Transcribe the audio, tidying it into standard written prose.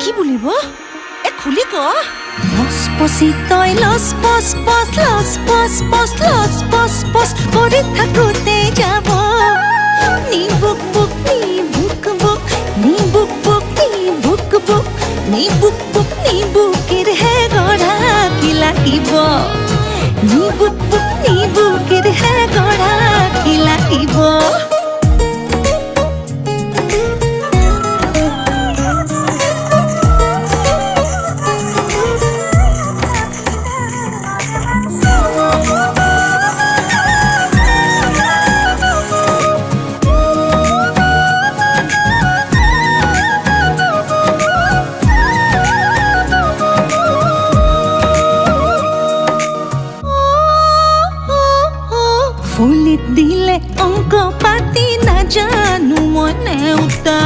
কি বুলিব এ খুলি ক লস পচি তই লস পচ পচ লস পচ পচ লস পচ পচ কৰি থাকোঁতে যাব নি বুক বুক নি বুক বুক নি বুক বুক নি বুক বুক নি বুক বুক নি বুকের হে গড়া কি লাগিব নি বুক বুক নি বুকের হে গড়া কি লাগিব ফুলিত দিলে অংক পাতি নাজানো মই নেওতা